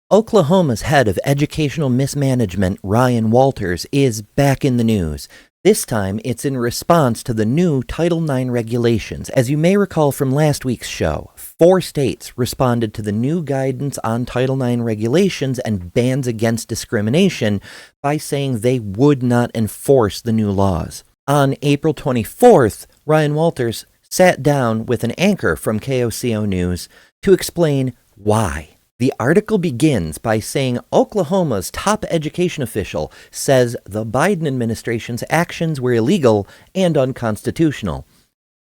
Oklahoma's head of educational mismanagement, Ryan Walters, is back in the news. This time, it's in response to the new Title IX regulations. As you may recall from last week's show, 4 states responded to the new guidance on Title IX regulations and bans against discrimination by saying they would not enforce the new laws. On April 24th, Ryan Walters sat down with an anchor from KOCO News to explain why. The article begins by saying Oklahoma's top education official says the Biden administration's actions were illegal and unconstitutional.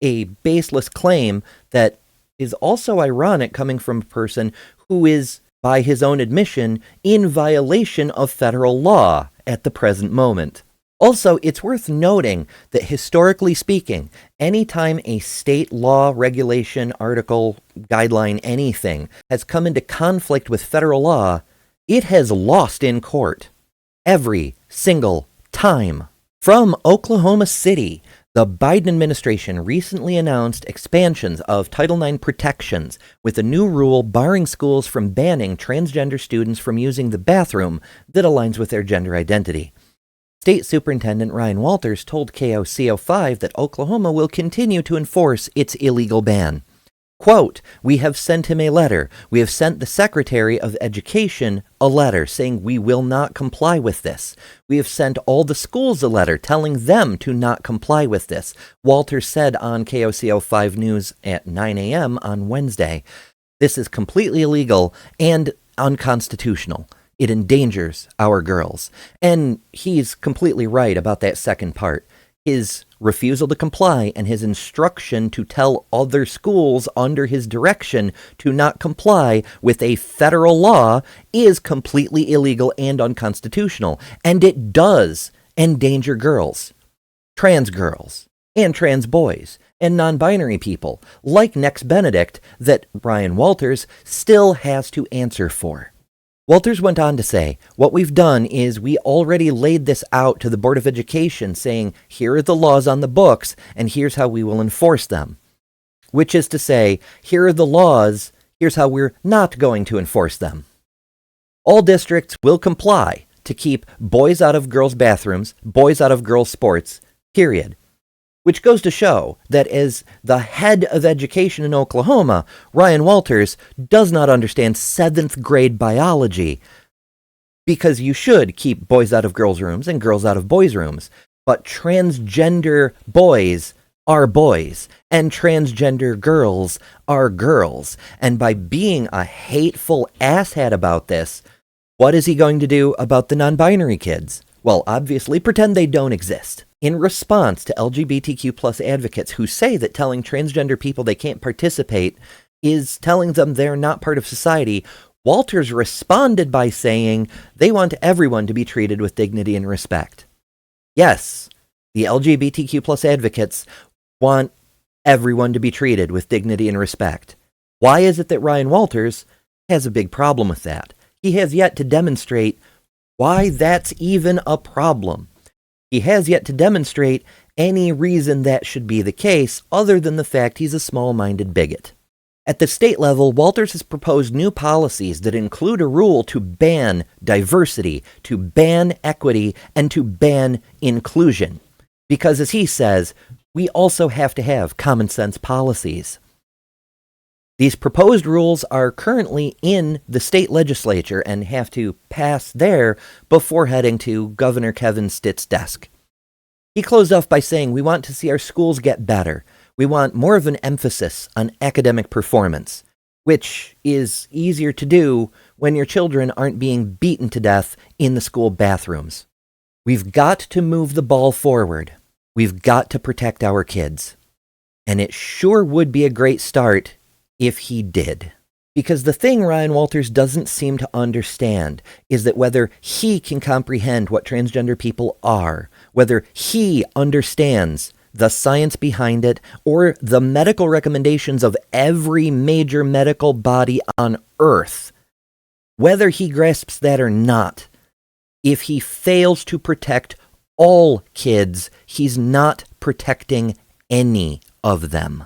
A baseless claim that is also ironic coming from a person who is, by his own admission, in violation of federal law at the present moment. Also, it's worth noting that historically speaking, anytime a state law, regulation, article, guideline, anything has come into conflict with federal law, it has lost in court. Every single time. From Oklahoma City, the Biden administration recently announced expansions of Title IX protections with a new rule barring schools from banning transgender students from using the bathroom that aligns with their gender identity. State Superintendent Ryan Walters told KOCO5 that Oklahoma will continue to enforce its illegal ban. Quote, "We have sent him a letter. We have sent the Secretary of Education a letter saying we will not comply with this. We have sent all the schools a letter telling them to not comply with this," Walters said on KOCO5 News at 9 a.m. on Wednesday. "This is completely illegal and unconstitutional. It endangers our girls." And he's completely right about that second part. His refusal to comply and his instruction to tell other schools under his direction to not comply with a federal law is completely illegal and unconstitutional. And it does endanger girls, trans girls, and trans boys, and non-binary people, like Next Benedict, that Ryan Walters still has to answer for. Walters went on to say, "What we've done is we already laid this out to the Board of Education saying, here are the laws on the books and here's how we will enforce them." Which is to say, here are the laws, here's how we're not going to enforce them. All districts will comply to keep boys out of girls' bathrooms, boys out of girls' sports, period. Which goes to show that as the head of education in Oklahoma, Ryan Walters does not understand 7th grade biology, because you should keep boys out of girls' rooms and girls out of boys' rooms. But transgender boys are boys, and transgender girls are girls. And by being a hateful asshat about this, what is he going to do about the non-binary kids? Well, obviously, pretend they don't exist. In response to LGBTQ plus advocates who say that telling transgender people they can't participate is telling them they're not part of society, Walters responded by saying they want everyone to be treated with dignity and respect. Yes, the LGBTQ plus advocates want everyone to be treated with dignity and respect. Why is it that Ryan Walters has a big problem with that? He has yet to demonstrate why that's even a problem. He has yet to demonstrate any reason that should be the case other than the fact he's a small-minded bigot. At the state level, Walters has proposed new policies that include a rule to ban diversity, to ban equity, and to ban inclusion. Because, as he says, we also have to have common sense policies. These proposed rules are currently in the state legislature and have to pass there before heading to Governor Kevin Stitt's desk. He closed off by saying, "We want to see our schools get better. We want more of an emphasis on academic performance," which is easier to do when your children aren't being beaten to death in the school bathrooms. We've got to move the ball forward. We've got to protect our kids. And it sure would be a great start if he did. Because the thing Ryan Walters doesn't seem to understand is that whether he can comprehend what transgender people are, whether he understands the science behind it, or the medical recommendations of every major medical body on Earth, whether he grasps that or not, if he fails to protect all kids, he's not protecting any of them.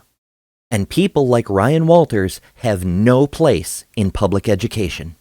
And people like Ryan Walters have no place in public education.